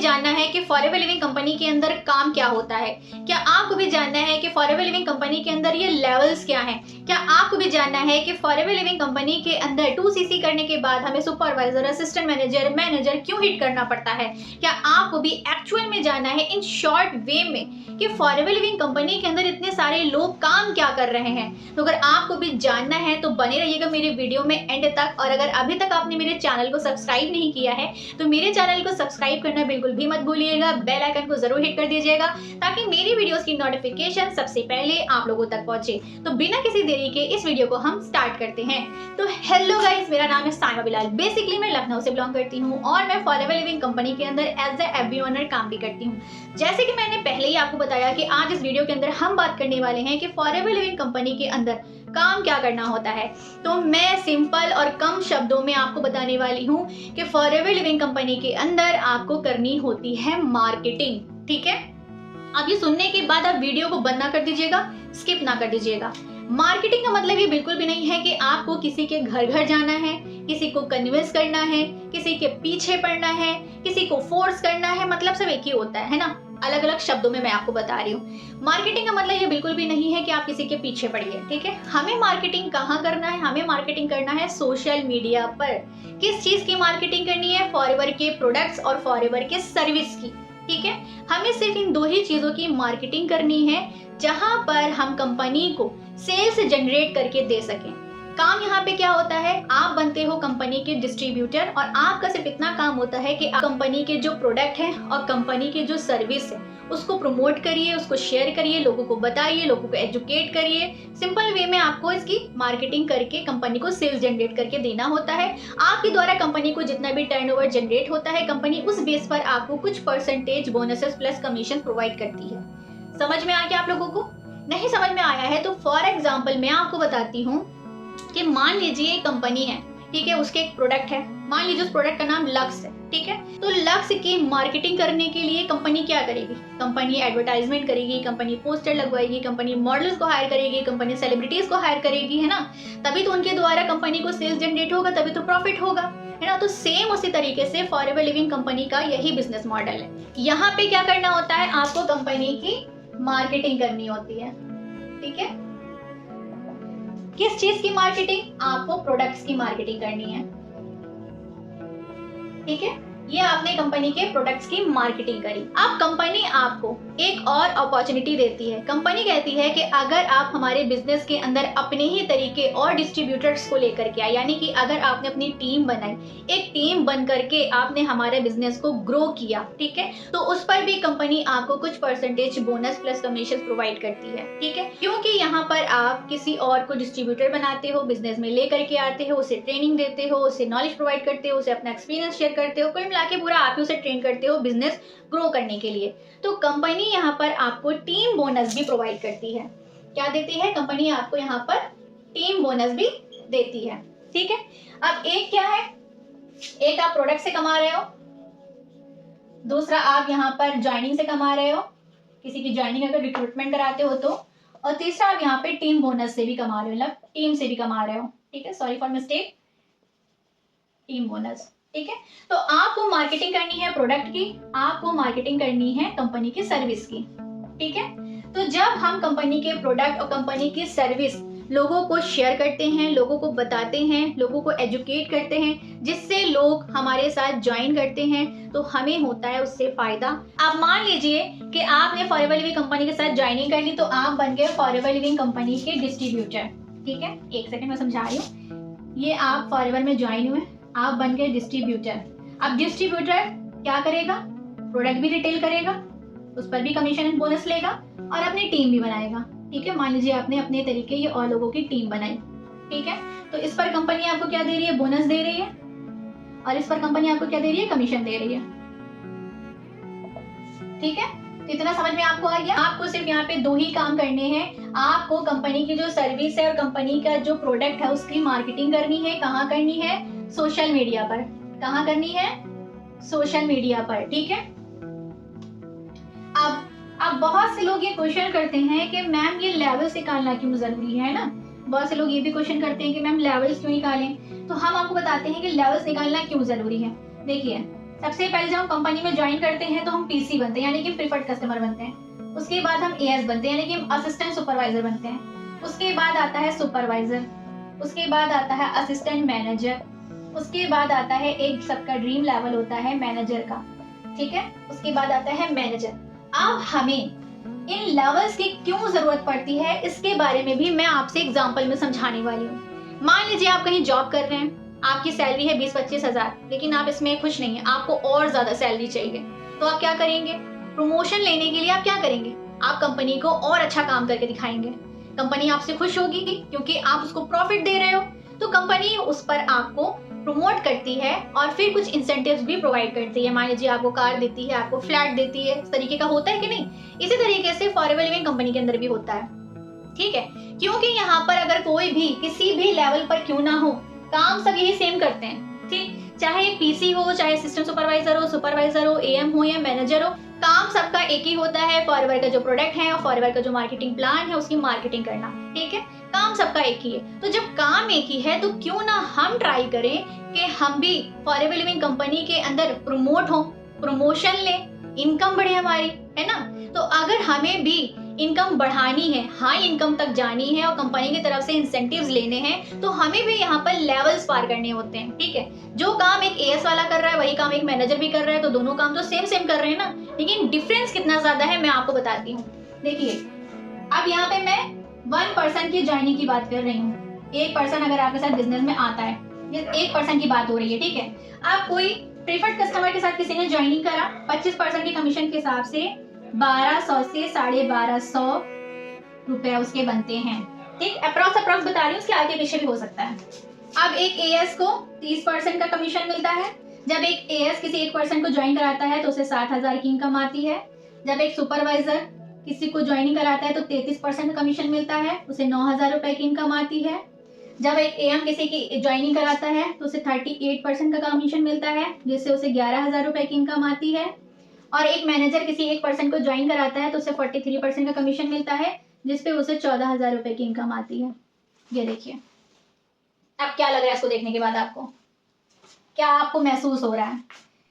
जानना है कि फॉरएवर लिविंग कंपनी के अंदर काम क्या होता है? क्या आपको भी जानना है कि फॉरएवर लिविंग कंपनी के अंदर ये लेवल्स क्या हैं? क्या आपको भी जानना है कि फॉरएवर लिविंग कंपनी के अंदर 2CC करने के बाद हमें सुपरवाइजर, असिस्टेंट मैनेजर क्यों हिट करना पड़ता है? क्या आपको भी एक्चुअल में जानना है इन शॉर्ट वे में कि फॉरएवर लिविंग कंपनी के अंदर इतने सारे लोग काम क्या कर रहे हैं? तो अगर आपको भी जानना है तो बने रहिएगा मेरे वीडियो में एंड तक। और अगर अभी तक आपने मेरे चैनल को सब्सक्राइब नहीं किया है तो मेरे चैनल को सब्सक्राइब करना बिल्कुल भी मत भूलिएगा, बेल आइकन को जरूर हिट कर दीजिएगा ताकि मेरी वीडियोस की नोटिफिकेशन सबसे पहले आप लोगों तक पहुंचे। तो बिना किसी देरी के इस वीडियो को हम स्टार्ट करते हैं। तो हेलो गाइस, मेरा नाम है साइमा बिलाल। बेसिकली मैं लखनऊ से बिलोंग करती हूँ और मैं फॉरएवर लिविंग कंपनी के अंदर एज ए एफबी ओनर काम भी करती हूँ। जैसे कि मैंने पहले ही आपको बताया कि आज इस वीडियो के अंदर हम बात करने वाले हैं कि फॉरएवर लिविंग कंपनी के अंदर काम क्या करना होता है। तो मैं सिंपल और कम शब्दों में आपको बताने वाली हूँ कि फॉरएवर लिविंग कंपनी के अंदर आपको करनी होती है मार्केटिंग। ठीक है, अब ये सुनने के बाद आप वीडियो को बंद ना कर दीजिएगा, स्किप ना कर दीजिएगा। मार्केटिंग का मतलब ये बिल्कुल भी नहीं है कि आपको किसी के घर घर जाना है, किसी को कन्विंस करना है, किसी के पीछे पड़ना है, किसी को फोर्स करना है। मतलब सब एक ही होता है ना, अलग अलग शब्दों में मैं आपको बता रही हूँ। मार्केटिंग का मतलब ये बिल्कुल भी नहीं है कि आप किसी के पीछे पड़िए। ठीक है, हमें मार्केटिंग कहाँ करना है? हमें मार्केटिंग करना है सोशल मीडिया पर। किस चीज की मार्केटिंग करनी है? फॉरएवर के प्रोडक्ट्स और फॉरएवर के सर्विस की। ठीक है, हमें सिर्फ इन दो ही चीजों की मार्केटिंग करनी है जहां पर हम कंपनी को सेल्स जनरेट करके दे सकें। काम यहाँ पे क्या होता है? आप बनते हो कंपनी के डिस्ट्रीब्यूटर और आपका सिर्फ इतना काम होता है कि आप कंपनी के जो प्रोडक्ट हैं और कंपनी के जो सर्विस है उसको प्रमोट करिए, उसको शेयर करिए, लोगों को बताइए, लोगों को एजुकेट करिए। सिंपल वे में आपको इसकी मार्केटिंग करके कंपनी को सेल्स जनरेट करके देना होता है। आपके द्वारा कंपनी को जितना भी टर्नओवर जनरेट होता है, कंपनी उस बेस पर आपको कुछ percentage bonuses plus commission provide करती है। समझ में आ गया आप लोगों को? नहीं समझ में आया है तो फॉर एग्जाम्पल मैं आपको बताती हूँ कि मान लीजिए एक कंपनी है, ठीक है, उसके एक प्रोडक्ट है। मान लीजिए उस प्रोडक्ट का नाम लक्स है। ठीक है, तो लक्स की मार्केटिंग करने के लिए कंपनी क्या करेगी? कंपनी एडवर्टाइजमेंट करेगी, कंपनी पोस्टर लगवाएगी, कंपनी मॉडल्स को हायर करेगी, कंपनी सेलिब्रिटीज को हायर करेगी, है ना। तभी तो उनके द्वारा कंपनी को सेल्स जनरेट होगा, तभी तो प्रॉफिट होगा, है ना। तो सेम उसी तरीके से फॉरएवर लिविंग कंपनी का यही बिजनेस मॉडल है। यहाँ पे क्या करना होता है? आपको कंपनी की मार्केटिंग करनी होती है। ठीक है, किस चीज की मार्केटिंग? आपको प्रोडक्ट्स की मार्केटिंग करनी है। ठीक है, ये आपने कंपनी के प्रोडक्ट्स की मार्केटिंग करी। अब कंपनी आपको एक और अपॉर्चुनिटी देती है। कंपनी कहती है कि अगर आप हमारे बिजनेस के अंदर अपने ही तरीके और डिस्ट्रीब्यूटर्स को लेकर के आए, यानी कि अगर आपने अपनी टीम बनाई, एक टीम बन करके आपने हमारे बिजनेस को ग्रो किया, ठीक है, तो उस पर भी कंपनी आपको कुछ percentage bonus plus commission provide करती है। ठीक है, क्योंकि यहाँ पर आप किसी और को डिस्ट्रीब्यूटर बनाते हो, बिजनेस में लेकर के आते हो, उसे ट्रेनिंग देते हो, उसे नॉलेज प्रोवाइड करते हो, उसे अपना एक्सपीरियंस शेयर करते हो, कुल मिला के पूरा आप ही उसे ट्रेन करते हो बिजनेस ग्रो करने के लिए। तो कंपनी यहाँ पर आपको टीम बोनस भी प्रोवाइड करती है। क्या देती है? कंपनी आपको यहाँ पर टीम बोनस भी देती है। ठीक है, अब एक क्या है? एक आप प्रोडक्ट से कमा रहे हो, दूसरा आप यहाँ पर ज्वाइनिंग से कमा रहे हो, किसी की ज्वाइनिंग अगर रिक्रूटमेंट कराते हो तो, और तीसरा आप यहाँ पे टीम बोनस से भी कमा रहे हो, मतलब टीम से भी कमा रहे हो। ठीक है, sorry for mistake, team bonus. ठीक है, तो आपको मार्केटिंग करनी है प्रोडक्ट की, आपको मार्केटिंग करनी है कंपनी की सर्विस की। ठीक है, तो जब हम कंपनी के प्रोडक्ट और कंपनी की सर्विस लोगों को शेयर करते हैं, लोगों को बताते हैं, लोगों को एजुकेट करते हैं, जिससे लोग हमारे साथ ज्वाइन करते हैं, तो हमें होता है उससे फायदा। आप मान लीजिए कि आपने फॉरएवर लिविंग कंपनी के साथ ज्वाइनिंग कर ली, तो आप बन गए फॉरएवर लिविंग कंपनी के डिस्ट्रीब्यूटर। ठीक है, एक सेकंड मैं समझा रही हूँ। ये आप फॉरएवर में ज्वाइन हुए, आप बन गए डिस्ट्रीब्यूटर। अब डिस्ट्रीब्यूटर क्या करेगा? प्रोडक्ट भी रिटेल करेगा, उस पर भी कमीशन एंड बोनस लेगा और अपनी टीम भी बनाएगा। ठीक है, मान लीजिए आपने अपने तरीके ये और लोगों की टीम बनाई। ठीक है, तो इस पर कंपनी आपको क्या दे रही है? बोनस दे रही है, और इस पर कंपनी आपको क्या दे रही है? कमीशन दे रही है। ठीक है, तो इतना समझ में आपको आ गया? आपको सिर्फ यहाँ पे दो ही काम करने हैं। आपको कंपनी की जो सर्विस है और कंपनी का जो प्रोडक्ट है उसकी मार्केटिंग करनी है। कहाँ करनी है? सोशल मीडिया पर। कहाँ करनी है? सोशल मीडिया पर। ठीक है, अब बहुत से लोग ये क्वेश्चन करते हैं कि मैम ये लेवल्स निकालना क्यों जरूरी है ना। बहुत से लोग ये भी क्वेश्चन करते हैं कि मैम लेवल्स क्यों निकालें। तो हम आपको बताते हैं कि लेवल्स निकालना क्यों जरूरी है। देखिए, सबसे पहले जब हम कंपनी में ज्वाइन करते हैं तो हम पीसी बनते हैं, यानी कि प्रीफर्ड कस्टमर बनते हैं। उसके बाद हम एएस बनते हैं, यानी कि हम असिस्टेंट सुपरवाइजर बनते हैं। उसके बाद आता है सुपरवाइजर, उसके बाद आता है असिस्टेंट मैनेजर, उसके बाद आता है एक सबका ड्रीम लेवल होता है मैनेजर का, ठीक है। उसके बाद आता है मैनेजर। अब हमें इन लेवल्स की क्यों जरूरत पड़ती है इसके बारे में भी मैं आपसे एग्जांपल में समझाने वाली हूँ। मान लीजिए आप कहीं जॉब कर रहे हैं, आपकी सैलरी है 20-25 हजार, लेकिन आप इसमें खुश नहीं है, आपको और ज्यादा सैलरी चाहिए, तो आप क्या करेंगे? प्रमोशन लेने के लिए आप क्या करेंगे? आप कंपनी को और अच्छा काम करके दिखाएंगे। कंपनी आपसे खुश होगी क्योंकि आप उसको प्रॉफिट दे रहे हो, तो कंपनी उस पर आपको प्रमोट करती है और फिर कुछ इंसेंटिव्स भी प्रोवाइड करती है। मान लीजिए आपको कार देती है, आपको फ्लैट देती है, इस तरीके का होता है कि नहीं? इसी तरीके से फॉरएवर लिविंग कंपनी के अंदर भी होता है, ठीक है। क्योंकि यहाँ पर अगर कोई भी किसी भी लेवल पर क्यों ना हो, काम सब यही सेम करते हैं, ठीक। चाहे पीसी हो, चाहे सिस्टम सुपरवाइजर हो, एएम हो या मैनेजर हो, काम सबका एक ही होता है। फॉरएवर का जो प्रोडक्ट है और फॉरएवर का जो मार्केटिंग प्लान है उसकी मार्केटिंग करना, ठीक है। काम सबका एक ही है। तो जब काम एक ही है तो क्यों ना हम ट्राई करें कि हम भी फॉरएवर लिविंग कंपनी के अंदर प्रमोट हो, प्रमोशन ले, इनकम बढ़े हमारी, है ना। तो अगर हमें भी इनकम बढ़ानी है, हाई इनकम तक जानी है और कंपनी की तरफ से इंसेंटिव्स लेने हैं, तो हमें भी यहाँ पर लेवल्स पार करने होते हैं, ठीक है। जो काम एक एएस वाला कर रहा है वही काम एक मैनेजर भी कर रहा है, तो दोनों काम तो सेम कर रहे हैं ना, लेकिन डिफरेंस कितना ज्यादा है मैं आपको बताती हूँ। देखिए, अब यहाँ पे मैं 1 पर्सन की ज्वाइनिंग की बात कर रही हूँ। एक पर्सन अगर आपके साथ बिजनेस में आता है, ये 1 पर्सन की बात हो रही है, ठीक है। आप कोई प्रीफर्ड कस्टमर के साथ किसी ने ज्वाइनिंग करा, 25% की कमीशन के हिसाब से 1200 से 1250 रुपए उसके बनते हैं, ठीक। अप्रॉक्स बता रही हूँ, उसके आगे पीछे भी हो सकता है। अब एक एएस को 30% का कमीशन मिलता है। जब एक एएस किसी एक पर्सन को ज्वाइन कराता है तो उसे 60,000 की इनकम आती है। जब एक सुपरवाइजर किसी को ज्वाइनिंग कराता है तो 33% का कमीशन मिलता है, उसे 9,000 रुपए की इनकम आती है। जब एक एएम किसी की ज्वाइनिंग कराता है तो उसे 38% का कमीशन मिलता है, जिससे उसे 11,000 रुपए की इनकम आती है। और एक मैनेजर किसी एक पर्सन को ज्वाइन कराता है तो उसे 43% का कमीशन मिलता है, जिसपे उसे 14,000 रुपए की इनकम आती है। ये देखिए, अब क्या लग रहा है इसको देखने के बाद आपको? क्या आपको महसूस हो रहा है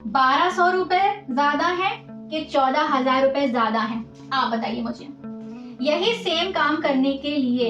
1200 रुपए ज्यादा है कि 14,000 रुपए ज्यादा है? आप बताइए मुझे। यही सेम काम करने के लिए,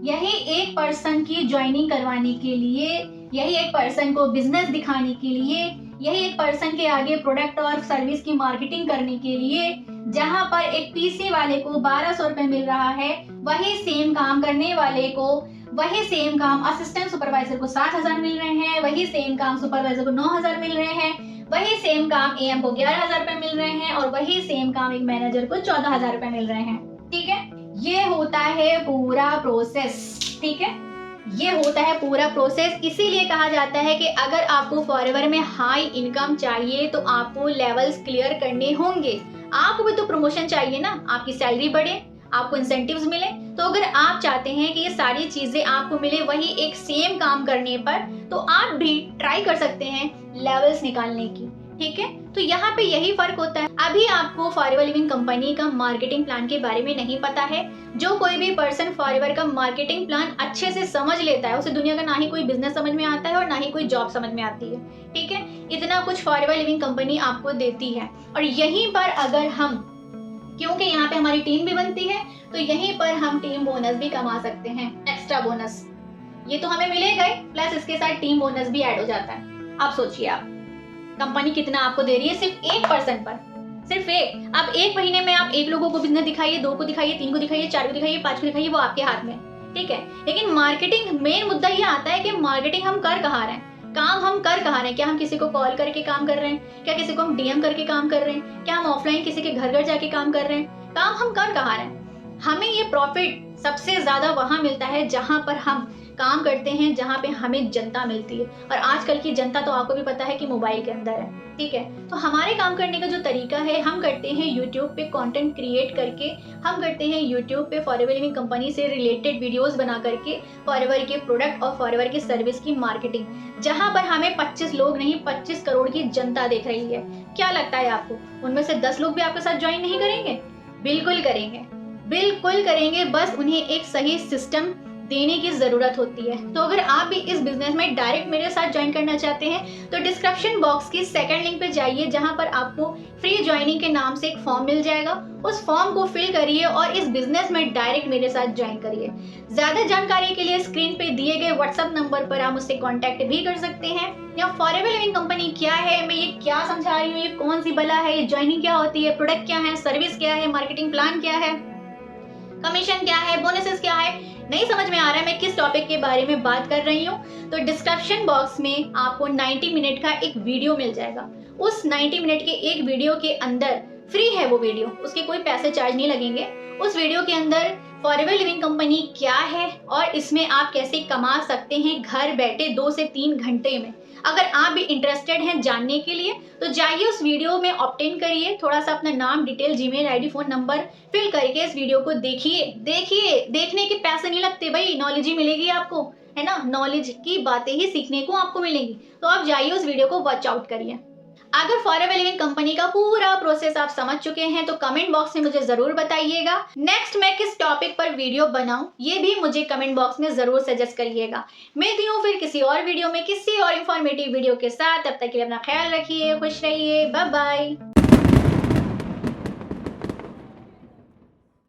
यही एक पर्सन की ज्वाइनिंग करवाने के लिए, यही एक पर्सन को बिजनेस दिखाने के लिए, यही एक पर्सन के आगे प्रोडक्ट और सर्विस की मार्केटिंग करने के लिए, जहां पर एक पीसी वाले को 1200 रुपए मिल रहा है, वही सेम काम करने वाले को, वही सेम काम असिस्टेंट सुपरवाइजर को 7,000 मिल रहे हैं, वही सेम काम सुपरवाइजर को 9,000 मिल रहे हैं, वही सेम काम एएम को 11,000 रुपए मिल रहे हैं और वही सेम काम एक मैनेजर को 14,000 रुपए मिल रहे हैं, ठीक है। ये होता है पूरा प्रोसेस, ठीक है। ये होता है पूरा प्रोसेस। इसीलिए कहा जाता है कि अगर आपको फॉरएवर में हाई इनकम चाहिए तो आपको लेवल्स क्लियर करने होंगे। आपको भी तो प्रमोशन चाहिए ना, आपकी सैलरी बढ़े, आपको इंसेंटिव्स मिले। तो अगर आप चाहते हैं कि ये सारी चीजें आपको मिले वही एक सेम काम करने पर, तो आप भी ट्राई कर सकते हैं लेवल्स निकालने की, ठीक है। तो यहाँ पे यही फर्क होता है। अभी आपको फॉरएवर लिविंग कंपनी का मार्केटिंग प्लान के बारे में नहीं पता है। जो कोई भी पर्सन फॉरएवर का मार्केटिंग प्लान अच्छे से समझ लेता है, उसे दुनिया का ना ही कोई बिजनेस समझ में आता है और ना ही कोई जॉब समझ में आती है, ठीक है। इतना कुछ फॉरएवर लिविंग कंपनी आपको देती है। और यहीं पर अगर हम, क्योंकि यहाँ पे हमारी टीम भी बनती है, तो यहीं पर हम टीम बोनस भी कमा सकते हैं, एक्स्ट्रा बोनस। ये तो हमें मिलेगा ही, प्लस इसके साथ टीम बोनस भी ऐड हो जाता है। आप सोचिए, आप कंपनी कितना आपको दे रही है सिर्फ एक पर्सन पर, सिर्फ एक। अब एक महीने में आप 1 लोगों को बिजनेस दिखाइए, 2 को दिखाइए, 3 को दिखाइए, 4 को दिखाइए, 5 को दिखाइए, वो आपके हाथ में, ठीक है। लेकिन मार्केटिंग, मेन मुद्दा ये आता है कि मार्केटिंग हम कर कहाँ रहे हैं, काम हम कर कहाँ रहे हैं। क्या हम किसी को कॉल करके काम कर रहे हैं? क्या किसी को हम डीएम करके काम कर रहे हैं? क्या हम ऑफलाइन किसी के घर घर जाके काम कर रहे हैं? काम हम कर कहाँ रहे हैं? हमें ये प्रॉफिट सबसे ज्यादा वहां मिलता है जहां पर हम काम करते हैं, जहां पे हमें जनता मिलती है। और आजकल की जनता तो आपको भी पता है कि मोबाइल के अंदर है, ठीक है। तो हमारे काम करने का जो तरीका है, हम करते हैं यूट्यूब पे कंटेंट क्रिएट करके, हम करते हैं यूट्यूब पे फॉरएवर लिविंग कंपनी से रिलेटेड वीडियोस बना करके फॉरएवर के प्रोडक्ट और फॉरएवर की सर्विस की मार्केटिंग, जहां पर हमें 25 लोग नहीं 25 करोड़ की जनता देख रही है। क्या लगता है आपको उनमें से 10 लोग भी आपके साथ ज्वाइन नहीं करेंगे? बिल्कुल करेंगे, बिल्कुल करेंगे। बस उन्हें एक सही सिस्टम देने की ज़रूरत होती है। तो अगर आप भी इस बिजनेस में डायरेक्ट मेरे साथ ज्वाइन करना चाहते हैं तो डिस्क्रिप्शन बॉक्स की सेकंड लिंक पे जाइए, जहां पर आपको फ्री ज्वाइनिंग के नाम से एक फॉर्म मिल जाएगा। उस फॉर्म को फिल करिए और इस बिजनेस में डायरेक्ट मेरे साथ ज्वाइन करिए। ज़्यादा जानकारी के लिए स्क्रीन पे दिए गए व्हाट्सएप नंबर पर आप मुझसे कॉन्टैक्ट भी कर सकते हैं। या फॉरएवर लिविंग कंपनी क्या है, मैं ये क्या समझा रही हूँ, ये कौन सी बला है, ये ज्वाइनिंग क्या होती है, प्रोडक्ट क्या है, सर्विस क्या है, मार्केटिंग प्लान क्या है, कमीशन क्या है, बोनसेस क्या है, नहीं समझ में आ रहा है मैं किस टॉपिक के बारे में बात कर रही हूँ, तो डिस्क्रिप्शन बॉक्स में आपको 90 मिनट का एक वीडियो मिल जाएगा। उस 90 मिनट के एक वीडियो के अंदर फ्री है वो वीडियो, उसके कोई पैसे चार्ज नहीं लगेंगे। उस वीडियो के अंदर फॉरएवर लिविंग कंपनी क्या है और इसमें आप कैसे कमा सकते हैं घर बैठे 2 से 3 घंटे में। अगर आप भी इंटरेस्टेड हैं जानने के लिए तो जाइए उस वीडियो में ऑप्टेन करिए, थोड़ा सा अपना नाम detail, Gmail ID, phone number fill करके इस वीडियो को देखिए। देखने के पैसे नहीं लगते भाई, नॉलेज ही मिलेगी आपको, है ना, नॉलेज की बातें ही सीखने को आपको मिलेंगी। तो आप जाइए उस वीडियो को वॉच आउट करिए। अगर फॉरएवर लिविंग कंपनी का पूरा प्रोसेस आप समझ चुके हैं तो कमेंट बॉक्स में मुझे जरूर बताइएगा। नेक्स्ट मैं किस टॉपिक पर वीडियो बनाऊं ये भी मुझे कमेंट बॉक्स में जरूर सजेस्ट करिएगा। मिलती हूँ फिर किसी और वीडियो में किसी और इंफॉर्मेटिव वीडियो के साथ। तब तक के लिए अपना ख्याल रखिए, खुश रहिए, बाय बाय।